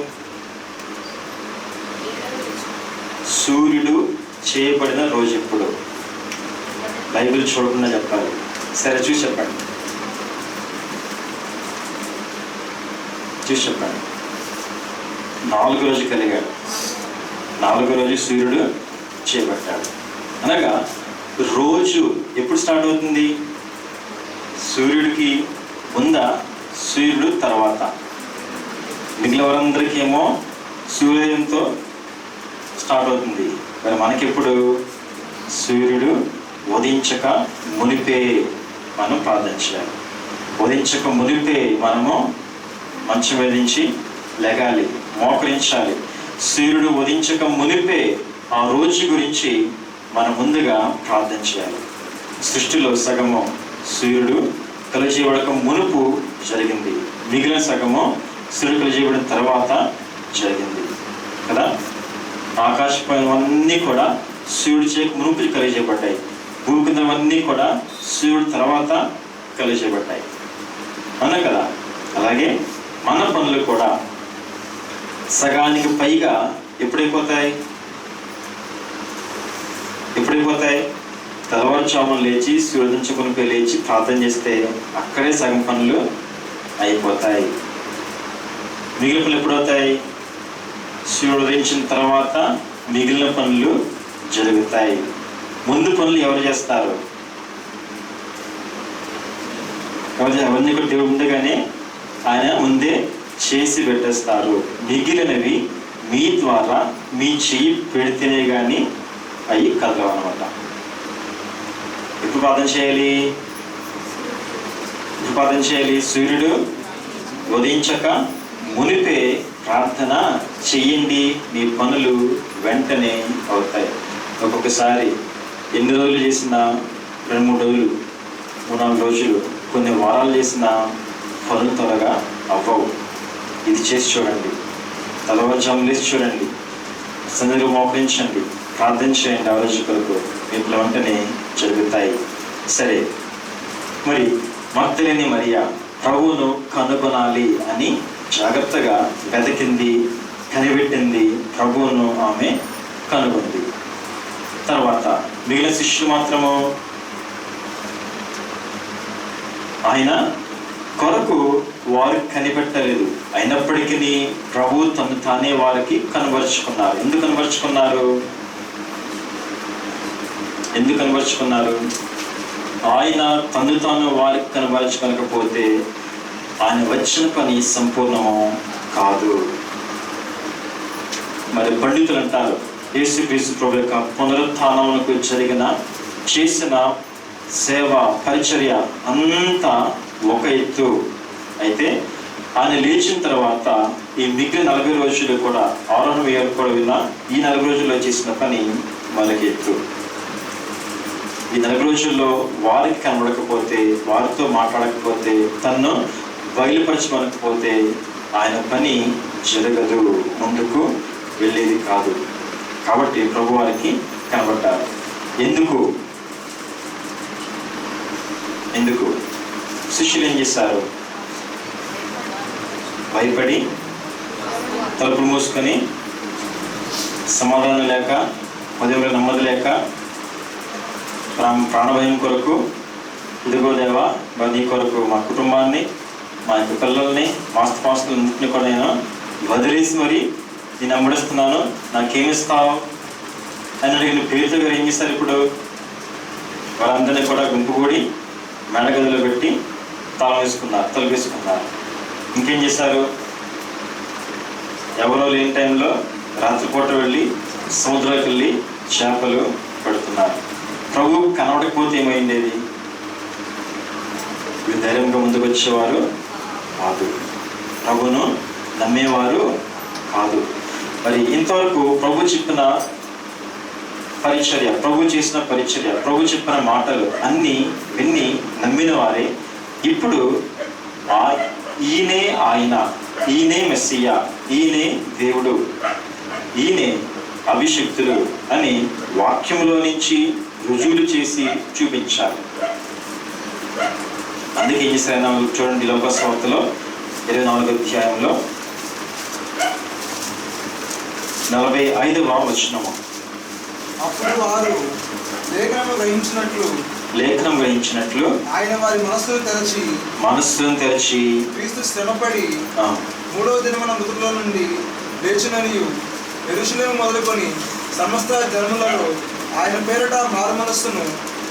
S2: సూర్యుడు చేయబడిన రోజు ఎప్పుడు? బైబిల్ చూడకుండా చెప్పాలి, సరే చూసి చెప్పండి. 4వ రోజు కలిగాడు. 4వ రోజు సూర్యుడు చేపట్టాడు. అనగా రోజు ఎప్పుడు స్టార్ట్ అవుతుంది? సూర్యుడికి ముందా, సూర్యుడు తర్వాత? మిగిలిన వారందరికీ ఏమో సూర్యోదయంతో స్టార్ట్ అవుతుంది. మరి మనకెప్పుడు? సూర్యుడు ఉదయించక మునిపే మనం ప్రార్థన చేయాలి. ఉదయించక మునిపే మనము మంచం మీద నుంచి లెగాలి, మోకరించాలి. సూర్యుడు ఉదయించక మునిపే ఆ రోజు గురించి మనం ముందుగా ప్రార్థన చేయాలి. సృష్టిలో సగము సూర్యుడు కలిజేయబడక మునుపు జరిగింది, మిగిలిన సగము సూర్యుడు కలిజేయబడిన తర్వాత జరిగింది కదా. ఆకాశపైనవన్నీ కూడా సూర్యుడు చేయక మునుపు కలిజేయబడ్డాయి, భూమి కిందవన్నీ కూడా సూర్యుడు తర్వాత కలిజేయబడ్డాయి, అవునా కదా. అలాగే మన పనులు కూడా సగానికి పైగా ఎప్పుడైపోతాయి? తెల్లవారుజామున లేచి సూర్యోదయించుకుని లేచి ప్రార్థన చేస్తే అక్కడే సగం పనులు అయిపోతాయి. మిగిలిన పనులు ఎప్పుడవుతాయి? సూర్యుడు ఉదయించిన తర్వాత మిగిలిన పనులు జరుగుతాయి. ముందు పనులు ఎవరు చేస్తారు? అవన్నీ కూడా దేవుడు ఉండగానే ఆయన ముందే చేసి పెట్టేస్తారు. మిగిలినవి మీ ద్వారా మీ చెయ్యి పెడితేనే కానీ అవి కదలవు అనమాట. ఎప్పుడు ప్రార్థన చేయాలి? సూర్యుడు ఉదయించక మునిపే ప్రార్థన చెయ్యండి, మీ పనులు వెంటనే అవుతాయి. ఒక్కొక్కసారి ఎన్ని రోజులు చేసినా, 2-3 రోజులు, 3-4 రోజులు, కొన్ని వారాలు చేసిన పనులు త్వరగా అవ్వవు. ఇది చేసి చూడండి, తెల్లవారుజామున లేచి చూడండి, సందర్భంగా మోకరించండి, ప్రార్థన చేయండి. ఆ రోజు కొరకు మీకు వెంటనే జరుగుతాయి. సరే, మరి మగ్దలేని మరియా ప్రభువును కనుగొనాలి అని జాగ్రత్తగా వెతికింది, కనిపెట్టింది. ప్రభువును ఆమె కనుగొంది. తర్వాత మిగిలిన శిష్యులు మాత్రము ఆయన కొరకు వారు కనిపెట్టలేదు. అయినప్పటికీ ప్రభు తను తానే వారికి కనబరుచుకున్నారు. ఎందుకు కనబరుచుకున్నారు? ఆయన తను తాను వారికి కనబరచగలకపోతే ఆయన వచ్చిన పని సంపూర్ణము కాదు. మరి పండితులు అంటారు, యేసుక్రీస్తు ప్రభు యొక్క పునరుత్థానమునకు చేసిన సేవ పరిచర్య అంతా ఒక ఎత్తు అయితే, ఆయన లేచిన తర్వాత ఈ మిగిలిన 40 రోజులు కూడా ఆరోహణ వేయాలి కూడా విన్నా, ఈ 40 రోజుల్లో చేసిన పని వాళ్ళకి ఎత్తు. ఈ 40 రోజుల్లో వారికి కనబడకపోతే, వారితో మాట్లాడకపోతే, తన్ను బయలుపరచమనకపోతే ఆయన పని జరగదు, ముందుకు వెళ్ళేది కాదు. కాబట్టి ప్రభు వారికి కనబడ్డారు. ఎందుకు శిష్యులు ఏం చేశారు? భయపడి తలుపులు మూసుకొని, సమాధానం లేక, హృదయంలో నెమ్మది లేక, ప్రాణభయం కొరకు, ఇదిగో దేవా నీ కొరకు మా కుటుంబాన్ని, మా యొక్క పిల్లల్ని, మాస్తుపాస్తులన్నింటినీ కూడా నేను వదిలేసి మరి నేను అమ్మడిస్తున్నాను, నాకేమిస్తావు అని అడిగిన పేరుతో గారు ఏం చేస్తారు? ఇప్పుడు వాళ్ళందరినీ కూడా గుంపు కూడి మేడగదిలో పెట్టి తలుపు వేసుకున్నారు. ఇంకేం చేశారు? ఎవరో లేని టైంలో రాత్రిపూట వెళ్ళి సముద్రానికి వెళ్ళి చేపలు పడుతున్నారు. ప్రభు కనబడకపోతే ఏమైండేది? వీళ్ళు ధైర్యంగా ముందుకు వచ్చేవారు కాదు, ప్రభును నమ్మేవారు కాదు. మరి ఇంతవరకు ప్రభు చెప్పిన పరిచర్య, ప్రభు చేసిన పరిచర్య, ప్రభు చెప్పిన మాటలు అన్నీ విన్ని నమ్మిన వారే ఇప్పుడు ఈయనే ఆయన, ఈయనే మెస్సియా, ఈయనే దేవుడు, ఈయనే అభిషిక్తుడు అని వాక్యములో నుంచి రుజువులు చేసి చూపించారు. అందుకే ఏం చేశారు? చూడండి, లోకస్వార్తలో 24వ అధ్యాయంలో 45వ వచనము.
S3: అప్పుడు వారు లేఖనం గ్రహించినట్లు ఆయన వారి మనస్సును తెరచి క్రీస్తు శ్రమపడి 3వ దినమున మృతుల్లో నుండి లేచిననియు యెరూషలేము మొదలుకొని సమస్త జనములలో ఆయన పేరట మారు మనస్సును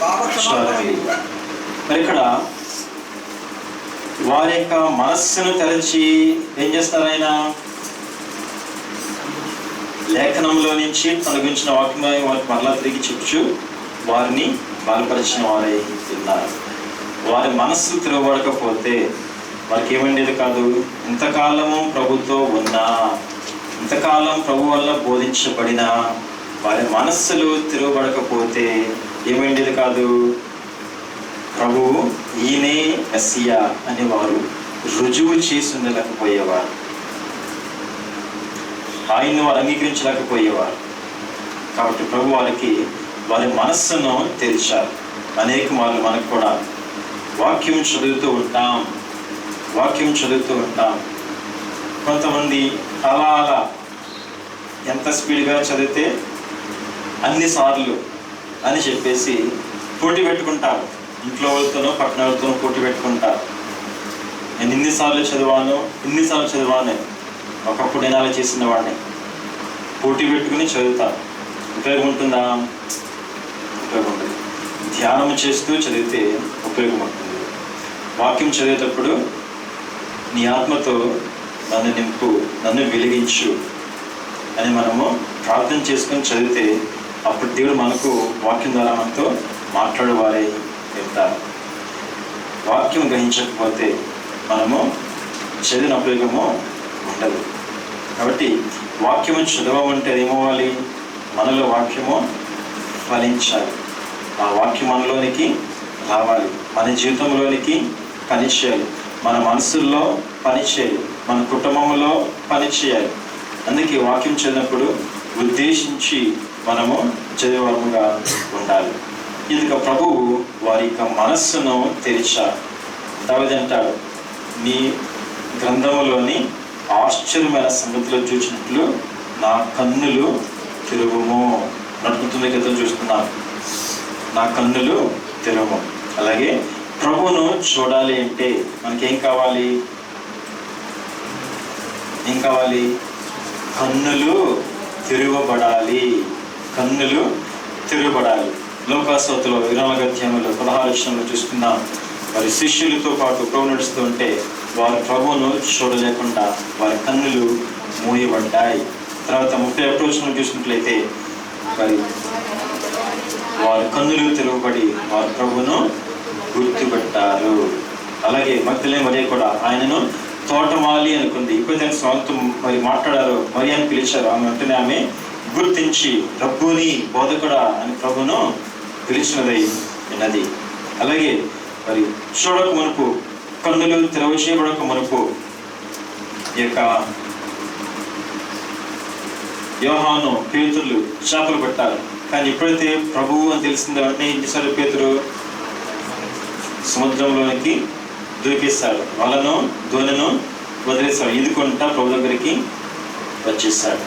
S3: పాపక్షమాపణయు.
S2: మరి ఇక్కడ వారి యొక్క మనస్సును తెరచి ఏం చేస్తారు? ఆయన లేఖనంలో నుంచి తన గురించిన వాక్యం వారికి మరలా తిరిగి చెప్పుచు వారిని బలపరిచిన వారై ఉన్నారు. వారి మనస్సు తిరగబడకపోతే వారికి ఏమండేది కాదు. ఇంతకాలము ప్రభుతో ఉన్నా, ఇంతకాలం ప్రభు వల్ల బోధించబడిన వారి మనస్సులు తిరగబడకపోతే ఏమండేది కాదు. ప్రభువు ఈయనే మెస్సియా అని వారు రుజువు చేసి ఉండలేకపోయేవారు, ఆయన్ని వారు అంగీకరించలేకపోయేవారు. కాబట్టి ప్రభు వారికి వారి మనస్సును తెరిచారు. అనేక మార్లు మనకు కూడా వాక్యం చదువుతూ ఉంటాం. కొంతమంది అలా ఎంత స్పీడ్గా చదివితే అన్నిసార్లు అని చెప్పేసి పోటీ పెట్టుకుంటారు. ఇంట్లో వాళ్ళతోనో పక్కన వాళ్ళతోనో పోటీ పెట్టుకుంటారు. నేను ఇన్నిసార్లు చదివాను, ఒకప్పుడు నేను అలా చేసిన వాడిని. పోటీ పెట్టుకుని చదువుతాను. ఉపయోగం ఉంటుందా? ఉపయోగం ఉంటుంది. ధ్యానం చేస్తూ చదివితే ఉపయోగం ఉంటుంది. వాక్యం చదివేటప్పుడు నీ ఆత్మతో నన్ను నింపు, నన్ను వెలిగించు అని మనము ప్రార్థన చేసుకొని చదివితే అప్పుడు దేవుడు మనకు వాక్యం ద్వారా మనతో మాట్లాడేవారే చెప్తారు. వాక్యం గ్రహించకపోతే మనము చదివిన ఉపయోగము ఉండదు. కాబట్టి వాక్యము చదవమంటే ఏమవ్వాలి? మనలో వాక్యము ఫలించాలి. ఆ వాక్యం మనలోనికి రావాలి, మన జీవితంలోనికి పనిచేయాలి, మన మనసుల్లో పనిచేయాలి, మన కుటుంబంలో పనిచేయాలి. అందుకే వాక్యం చదివినప్పుడు ఉద్దేశించి మనము చదివేవారుగా ఉండాలి. ఇదిక ప్రభువు వారి యొక్క మనస్సును తెరిచారు. దావీదు అంటాడు, నీ గ్రంథములోని ఆశ్చర్యమైన సంగతులు చూసినట్లు నా కన్నులు తెరువుము. నడుపుతున్న గతం చూస్తున్నాను, నా కన్నులు తెరువు. అలాగే ప్రభువును చూడాలి అంటే మనకేం కావాలి? కన్నులు తెరవబడాలి. లోకాసవతిలో 24 అధ్యాయంలో 16 వచనంలో చూస్తున్నాం. మరి శిష్యులతో పాటు ప్రభు నడుస్తూ ఉంటే వారు ప్రభువును చూడలేకుండా వారి కన్నులు మూయబడ్డాయి. తర్వాత 31 వచనం చూసినట్లయితే మరి వారి కన్నులు తెరవబడి వారు ప్రభువును గుర్తుపెట్టారు. అలాగే మగ్దలేనే మరియ కూడా ఆయనను తోటమాలి అనుకుంది. ఎప్పుడైతే స్వామితో మరి మాట్లాడారో మరి అని పిలిచారు, ఆమె వెంటనే ఆమె గుర్తించి రబ్బూని బోధకుడా అని ప్రభును పిలిచినదై ఉన్నది. అలాగే మరి చూడక మునుపు, కన్నులు తెరవ చేయబడక మునుపు ఈ యొక్క యోహాను పేతురులు చేపలు పట్టారు. కానీ ఎప్పుడైతే ప్రభువు అని తెలిసిందో అంటే ఏం చేశారు? పేతురు సముద్రంలోనికి దూకేశాడు, వాళ్ళను దోణిను వదిలేశాడు, ఈదుకుంటా ప్రభు దగ్గరికి వచ్చేసాడు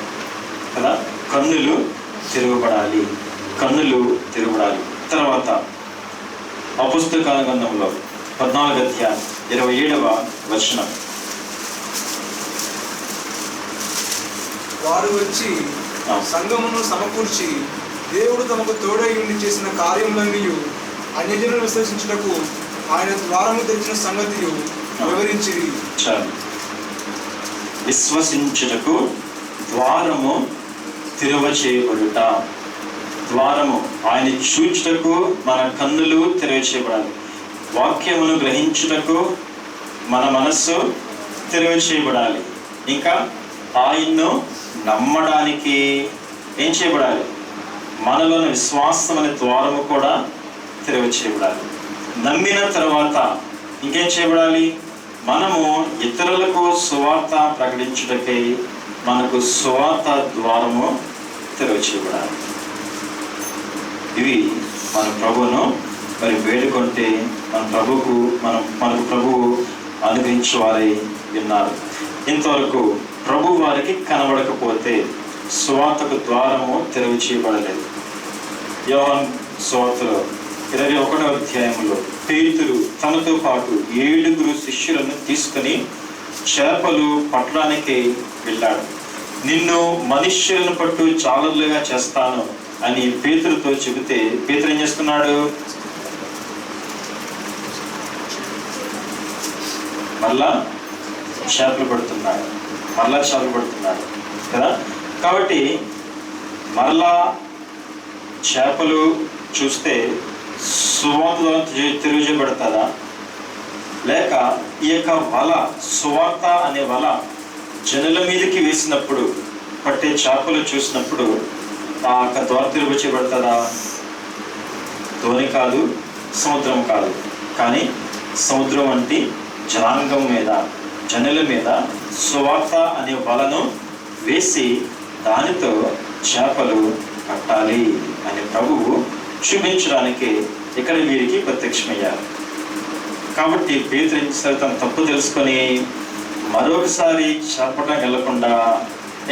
S2: కదా. కన్నులు తిరగబడాలి, కన్నులు తిరగబడాలి. తర్వాత అపుస్తకాల గ్రంథంలో 14 అధ్యాయం 27వ వచనం.
S3: వారు వచ్చి సంఘమును సమకూర్చి దేవుడు తమకు తోడై ఉండి చేసిన కార్యములన్నీ అన్యజనులు విశ్వసించుటకు ఆయన ద్వారము తెరిచిన సంగతి వివరించి.
S2: విశ్వసించుటకు ద్వారము తెరవ చేయబడుట. ద్వారము ఆయన చూచుటకు మన కన్నులు తెరవ చేయబడాలి. వాక్యమును గ్రహించుటకు మన మనస్సు తెరవ చేయబడాలి. ఇంకా ఆయన్ను నమ్మడానికి ఏం చేయబడాలి? మనలోని విశ్వాసం అనే ద్వారము కూడా తెరవ చేయబడాలి. నమ్మిన తర్వాత ఇంకేం చేయబడాలి? మనము ఇతరులకు సువార్త ప్రకటించుటకై మనకు సువార్త ద్వారము తెరవ చేయబడాలి. ఇవి మన ప్రభువును మరి వేడుకుంటే మనకు ప్రభువు అనుగ్రహించే వారై విన్నారు. ఇంతవరకు ప్రభు వారికి కనబడకపోతే సువార్తకు ద్వారము తెరవ చేయబడలేదు. యోహాను సువార్తలో 21వ అధ్యాయంలో పేతురు తనతో పాటు 7 శిష్యులను తీసుకుని చేపలు పట్టడానికి వెళ్ళాడు. నిన్ను మనుష్యులను పట్టు జాలర్లుగా చేస్తాను అని పేతురుతో చెబితే పేతురు ఏం చేస్తున్నాడు? మరలా చేపలు పడుతున్నాడు కదా. కాబట్టి మరలా చేపలు చూస్తే సువార్త తిరుగుబడతారా? లేక ఈ యొక్క వల, సువార్త అనే వల జనుల మీదకి వేసినప్పుడు పట్టే చేపలు చూసినప్పుడు ఆ యొక్క ద్వారం తిరుగు చేయబడతారా? ధోని కాదు, సముద్రం కాదు, కానీ సముద్రం వంటి జనాంగం మీద, జనుల మీద సువార్త అనే వలను వేసి దానితో చేపలు పట్టాలి అని ప్రభువు చూపించడానికి ఇక్కడ వీరికి ప్రత్యక్షమయ్యారు. కాబట్టి పేతురు తన తప్పు తెలుసుకొని మరొకసారి చేపట్టడానికి వెళ్లకుండా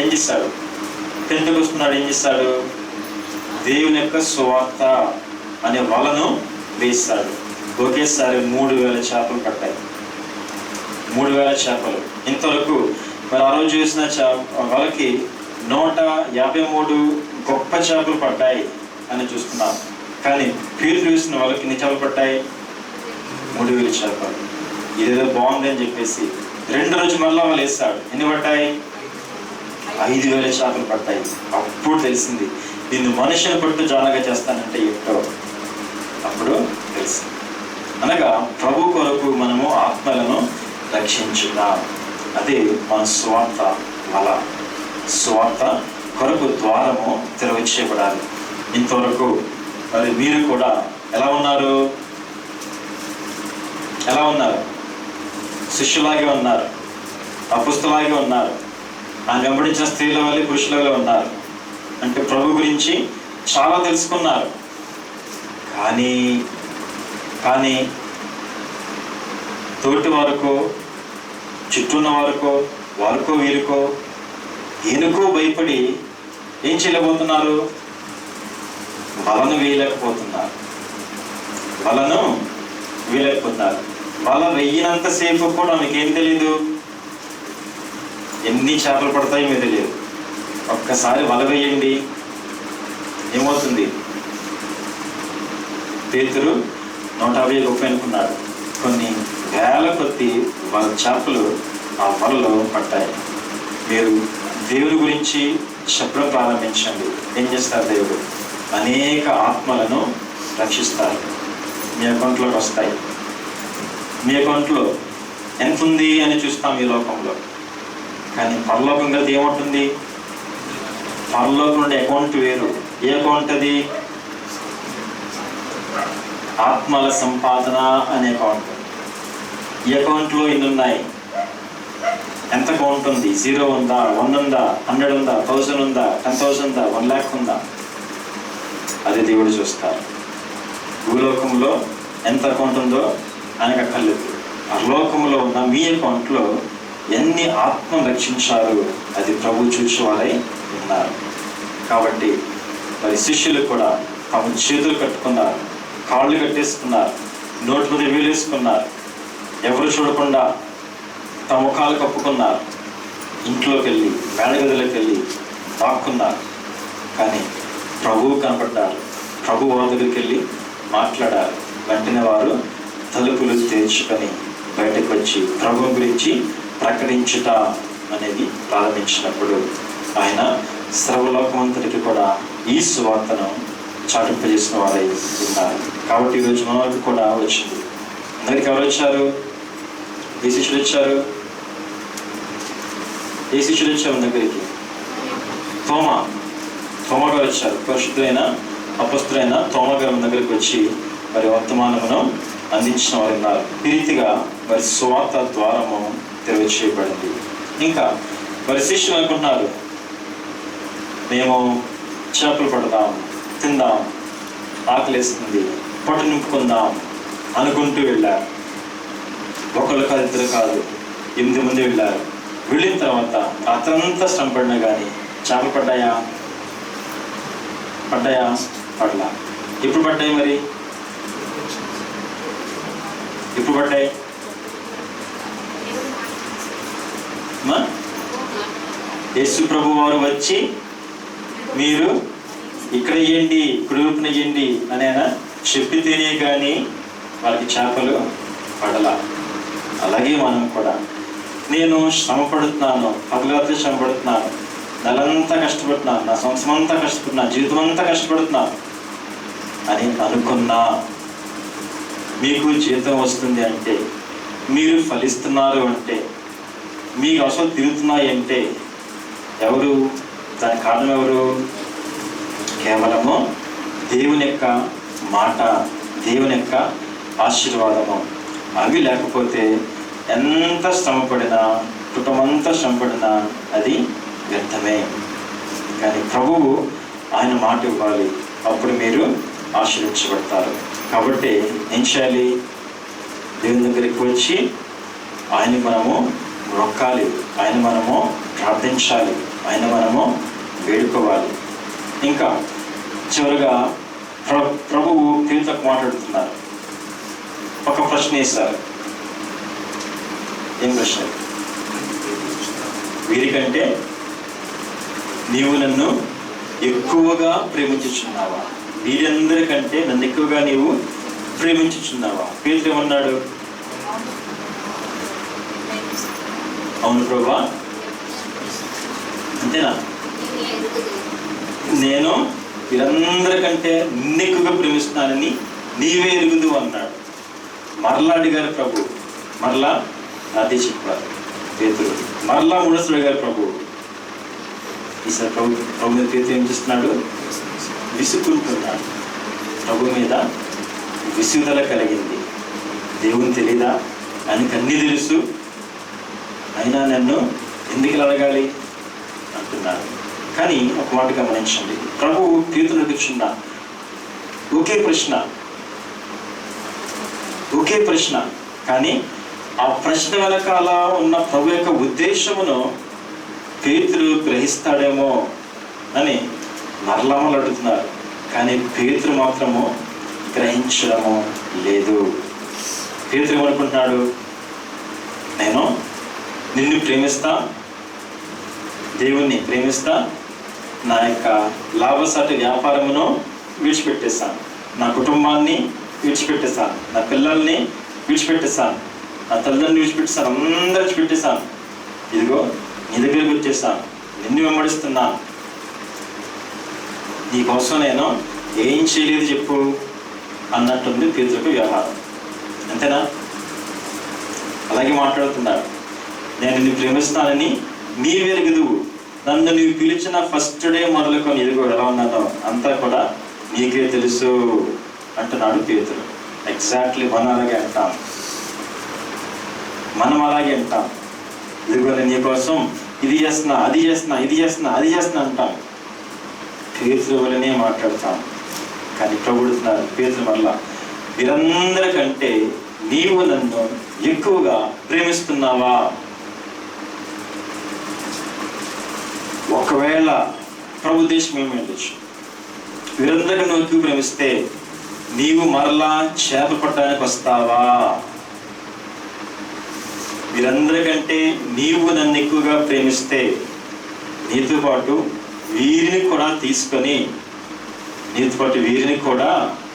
S2: ఏం చేశాడు? ఎందుకు వస్తున్నాడు? ఏం చేశాడు? దేవుని యొక్క సువార్త అనే వలను వేశాడు. ఒకేసారి 3000 చేపలు పట్టాయి. 3000 చేపలు. ఇంతవరకు మరి ఆ రోజు వేసిన వాళ్ళకి 153 గొప్ప చేపలు పడ్డాయి అని చూస్తున్నాం. కానీ పేతురు వేసిన వాళ్ళకి ఎన్ని చేపలు పట్టాయి? 3000 చేపలు. ఇదేదో బాగుంది అని చెప్పేసి 2 రోజు మళ్ళా వాళ్ళు వేస్తాడు. ఎన్ని పట్టాయి? 5000 చేపలు పట్టాయి. అప్పుడు తెలిసింది నిన్ను మనుషులు పట్టు జాలగా చేస్తానంటే ఏంటో అప్పుడు తెలిసింది. అనగా ప్రభు కొరకు మనము ఆత్మలను రక్షించుదాం. అదే మన స్వార్థ వల. స్వార్థ కొరకు ద్వారము తెరవచేయబడాలి. ఇంతవరకు మరి మీరు కూడా ఎలా ఉన్నారు? శిష్యులాగే ఉన్నారు, అపుస్తలాగే ఉన్నారు, ఆయన వెంబడించిన స్త్రీల వల్ల పురుషులుగా ఉన్నారు. అంటే ప్రభు గురించి చాలా తెలుసుకున్నారు. కానీ తోటి వారికో, చుట్టూ ఉన్న వారికో వీరికో ఈయనకో భయపడి ఏం చేయలేకపోతున్నారు? వలను వేయలేకపోతున్నారు. వల వెయ్యినంతసేపు కూడా మీకేం తెలీదు, ఎన్ని చేపలు పడతాయో మీకు తెలియదు. ఒక్కసారి వల వేయండి, ఏమవుతుంది? పేతురు 150 అనుకున్నాడు. కొన్ని వేల కొద్ది వాళ్ళ చేపలు ఆ వలలో పడ్డాయి. మీరు దేవుని గురించి చెప్పడం ప్రారంభించండి. ఏం చేస్తారు? దేవుడు అనేక ఆత్మలను రక్షిస్తారు. మీ అకౌంట్లోకి వస్తాయి. మీ అకౌంట్లో ఎంత ఉంది అని చూస్తాం ఈ లోకంలో. కానీ పరలోకం కదా ఏముంటుంది? పరలోకం నుండి అకౌంట్ వేరు. ఏ అకౌంట్ అది? ఆత్మల సంపాదన అనే అకౌంట్. ఈ అకౌంట్లో ఇన్ని ఉన్నాయి. ఎంత అకౌంట్ ఉంది? 0 ఉందా, 1 ఉందా, 100 ఉందా, 1000 ఉందా, 10,000 ఉందా, 1 lakh ఉందా? అది దేవుడు చూస్తారు. భూలోకంలో ఎంత అకౌంట్ ఉందో ఆయనకు అక్కర్లేదు. పరలోకంలో ఉన్న మీ అకౌంట్లో ఎన్ని ఆత్మను రక్షించారు అది ప్రభు చూసేవారై ఉన్నారు. కాబట్టి మరి శిష్యులు కూడా తమ చేతులు కట్టుకున్నారు, కాళ్ళు కట్టేసుకున్నారు, నోట్ల మీద వేలేసుకున్నారు, ఎవరు చూడకుండా తమ ముఖాలు కప్పుకున్నారు, ఇంట్లోకి వెళ్ళి మేడగదిలోకి వెళ్ళి దాక్కున్నారు. కానీ ప్రభువు కనపడ్డారు. ప్రభు వారి దగ్గరికి వెళ్ళి మాట్లాడారు. వెంటనే వారు తలుపులు తెరుచుకొని బయటకు వచ్చి ప్రభు గురించి ప్రకటించుట అనేది ప్రారంభించినప్పుడు ఆయన సర్వలోకమంతటికి కూడా ఈ సువార్తను చాటింపజేసిన వారై ఉన్నారు. కాబట్టి ఈరోజు మన వరకు కూడా వచ్చింది. అందరికి ఎవరు వచ్చారు? ఏ శిష్యులు వచ్చారు? ఏ శిష్యులు వచ్చారు మన దగ్గరికి? తోమా గారు వచ్చారు. పరిశుద్ధులైన అపస్తులైన తోమా గారు మన దగ్గరికి వచ్చి మరి వర్తమానమును అందించిన వారు ఉన్నారు. ఈ రీతిగా మరి సువార్త ద్వారము తెరవ చేయబడింది. ఇంకా మరి శిష్యులు అనుకుంటున్నారు, మేము చేపలు పడదాం, తిందాం, ఆకలేస్తుంది, పొట్ట నింపుకుందాం అనుకుంటూ వెళ్ళారు. ఒకళ్ళు కాదు, ఇద్దరు కాదు, 8 మంది వెళ్ళారు. వెళ్ళిన తర్వాత రాత్రంతా శ్రమ పడినా కానీ చేపలు పడ్డాయా? పడలా. ఎప్పుడు పడ్డాయి? మరి ఎప్పుడు పడ్డాయి? యేసు ప్రభు వారు వచ్చి మీరు ఇక్కడ వేయండి, కుడివైపున వేయండి అని ఆయన చెప్పితేనే కానీ వాళ్ళకి చేపలు పడలా. అలాగే మనం కూడా, నేను శ్రమ పడుతున్నాను, పగలతో శ్రమ పడుతున్నాను, నెలంతా కష్టపడుతున్నాను, నా సంవత్సరం అంతా కష్టపడుతున్నాను, జీవితం అంతా కష్టపడుతున్నాను అని అనుకున్నా మీకు జీతం వస్తుంది అంటే, మీరు ఫలిస్తున్నారు అంటే, మీకు అవసరం తిరుగుతున్నాయి అంటే ఎవరు? దానికి కారణం ఎవరు? కేవలము దేవుని యొక్క మాట, దేవుని యొక్క ఆశీర్వాదము. అవి లేకపోతే ఎంత శ్రమపడినా, కుటుంబంతా శ్రమపడినా అది వ్యర్థమే. కానీ ప్రభువు ఆయన మాట ఇవ్వాలి, అప్పుడు మీరు ఆశీర్వించబడతారు. కాబట్టి ఏం చేయాలి? దేవుని దగ్గరికి వచ్చి ఆయన మనము మొక్కాలి, ఆయన మనము ప్రార్థించాలి, ఆయన మనము వేడుకోవాలి. ఇంకా చివరిగా ప్రభువు పేతురుతో మాట్లాడుతున్నారు. ఒక ప్రశ్న వేశారు. ఏం ప్రశ్న? వీరికంటే నీవు నన్ను ఎక్కువగా ప్రేమించుచున్నావా? వీరందరికంటే నన్ను ఎక్కువగా నీవు ప్రేమించుచున్నావా? పేతురు ఏమన్నాడు? అవును ప్రభువా. అంతేనా? నేను వీరందరికంటే నిన్ను ఎక్కువగా ప్రేమిస్తున్నానని నీవే ఎరుగుదు అన్నాడు. మరలా అడిగారు ప్రభు, మరలా అదే చెప్పారు పేతురు. మరలా మూడోసారి అడిగారు ప్రభు. ఈసారి ప్రభు మీద పేతురు ఏం చేస్తున్నాడు? విసుక్కుంటున్నాడు. ప్రభు మీద విసుగుదల కలిగింది. దేవుని తెలీదా? ఆయనకు అన్నీ తెలుసు, అయినా నన్ను ఎందుకు అడగాలి అంటున్నాడు. కానీ ఒక మాట గమనించండి, ప్రభువు పేతురుని అడుగుచున్న ఒకే ప్రశ్న, కానీ ఆ ప్రశ్న వెనకాల ఉన్న ప్రభు యొక్క ఉద్దేశమును పేతురు గ్రహిస్తాడేమో అని మరలామలు అడుగుతున్నారు. కానీ పేతురు మాత్రము గ్రహించడము లేదు. పేతురు ఏమనుకుంటున్నాడు? నేను నిన్ను ప్రేమిస్తా, దేవుణ్ణి ప్రేమిస్తా, నా యొక్క లాభసాటి వ్యాపారమును విడిచిపెట్టేస్తాను, నా కుటుంబాన్ని విడిచిపెట్టేశాను, నా పిల్లల్ని విడిచిపెట్టేశాను, నా తల్లిదండ్రులు విడిచిపెట్టేశాను, అందరూ విడిచిపెట్టేశాను. ఇదిగో నీ దగ్గరికి వచ్చేసాను, నిన్ను వెంబడిస్తున్నాను. నీకోసం నేను ఏం చేయలేదు చెప్పు అన్నట్టుంది పేతురుకు వ్యవహారం. అంతేనా? అలాగే మాట్లాడుతున్నాడు. నేను నిన్ను ప్రేమిస్తానని నీవెరుగుదువు, నన్ను నీవు పిలిచిన ఫస్ట్ డే మొదలుకొని ఇదిగో ఎలా ఉన్నానో అంతా కూడా నీకే తెలుసు అంటున్నాడు పేతురు. ఎగ్జాక్ట్లీ మనం అలాగే అంటాం. ఇదిగో నేను నీకోసం ఇది చేస్తున్నా, అది చేస్తున్నా, ఇది చేస్తున్నా, అది చేస్తున్నా అంటాం. పేతురు వల్లనే మాట్లాడతాం. కానీ ప్రభుడుతున్నారు పేతురు వల్ల, వీరందరికంటే నీవు నన్ను ఎక్కువగా ప్రేమిస్తున్నావా? ఒకవేళ ప్రభు దేశం ఏమిటొచ్చు, వీరందరికీ నువ్వు ఎక్కువ ప్రేమిస్తే నీవు మరలా చేపలు పట్టడానికి వస్తావా? వీరందరికంటే నీవు నన్ను ఎక్కువగా ప్రేమిస్తే నీతో పాటు వీరిని కూడా తీసుకొని వీరిని కూడా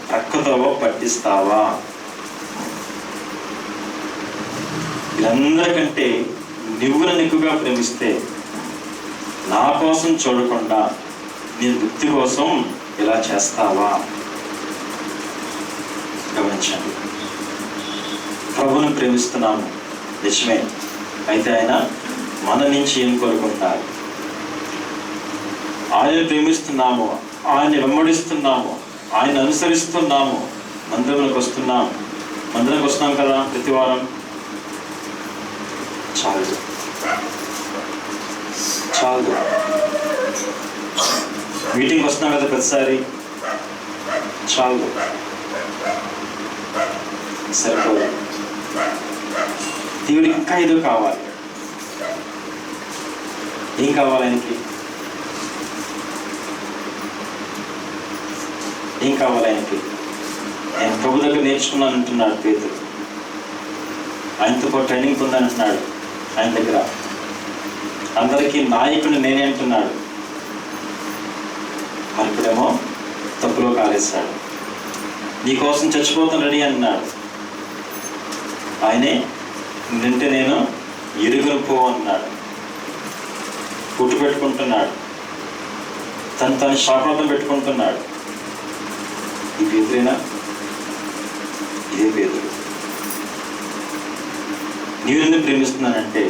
S2: ప్రక్కతో పట్టిస్తావా? వీరందరికంటే నువ్వు నన్ను ఎక్కువగా ప్రేమిస్తే నా కోసం చూడకుండా నీ వృత్తి కోసం ఇలా చేస్తావా? గమనించండి. ప్రభువును ప్రేమిస్తున్నాము నిజమే, అయితే ఆయన మన నుంచి ఏం కోరుకుంటారు? ఆయన ప్రేమిస్తున్నాము, ఆయన వెంబడిస్తున్నాము, ఆయన అనుసరిస్తున్నాము, మందిరంలోకి వస్తున్నాం కదా ప్రతి వారం. చాలు మీటింగ్ వస్తున్నాం కదా ప్రతిసారి, చాలు, సరిపోదు. దేవుడికి ఇంకా ఏదో కావాలి. ఏం కావాలి ఆయనకి? ఆయన ప్రభు దగ్గర నేర్చుకున్నాను అంటున్నాడు పేతురు. ఆయనతో పాటు ట్రైనింగ్ పొందానంటున్నాడు. ఆయన దగ్గర అందరికీ నాయకుడిని నేనే అంటున్నాడు. మరి ఇప్పుడేమో తప్పులో కాలేశాడు. నీకోసం చచ్చిపోతాను రెడీ అన్నాడు. ఆయనే నింటే నేను ఎరుగును పో అన్నాడు. పుట్టు పెట్టుకుంటున్నాడు, తను శాపార్థం పెట్టుకుంటున్నాడు. ఈ పేతురేనా? ఇదే పేతురు. నీవు నన్ను ప్రేమిస్తున్నానంటే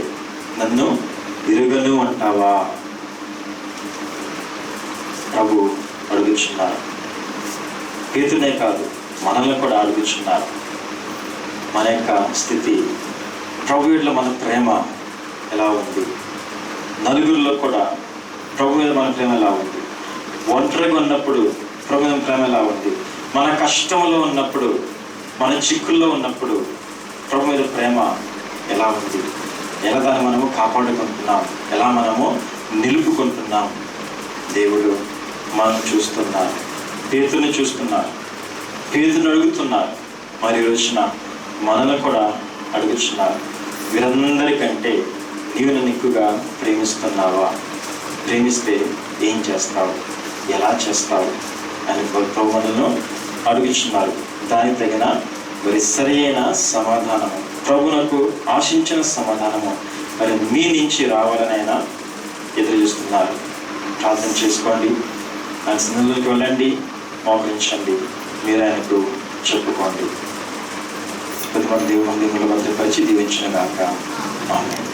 S2: నన్ను ఎరుగను అంటావా? ప్రభు అడుగుచున్నారు. పేతురునే కాదు, మనల్ని కూడా అడుగుచున్నారు. మన యొక్క స్థితి, ప్రభు మీద మన ప్రేమ ఎలా ఉంది? నలుగురిలో కూడా ప్రభు మీద మన ప్రేమ ఎలా ఉంది? ఒంటరిగా ఉన్నప్పుడు ప్రభు మీద ప్రేమ ఎలా ఉంది? మన కష్టంలో ఉన్నప్పుడు, మన చిక్కుల్లో ఉన్నప్పుడు ప్రభు మీద ప్రేమ ఎలా ఉంది? ఎలా దాన్ని మనము కాపాడుకుంటున్నాం? ఎలా మనము నిలుపుకుంటున్నాం? దేవుడు మనం చూస్తున్నారు. పేతురుని చూస్తున్నారు, పేతురుని అడుగుతున్నారు. మరి రోజున మనల్ని కూడా అడుగుతున్నారు. వీరందరికంటే నీవు నన్ను ఎక్కువగా ప్రేమిస్తున్నావా? ప్రేమిస్తే ఏం చేస్తావు? ఎలా చేస్తావు అని ప్రభువును అడుగుతున్నారు. దానికి తగిన మరి సరైన సమాధానము, ప్రభువునకు ఆశించిన సమాధానము మరి మీ నుంచి రావాలని ఆయన ఎదురు చూస్తున్నారు. ప్రార్థన చేసుకోండి, ఆయన సన్నిధిలోకి వెళ్ళండి, మోకరించండి, మీరు ఆయనకు చెప్పుకోండి. కొద్దిమంది దేవుని భద్రపరిచి దీవించిన గాక. ఆమేన్.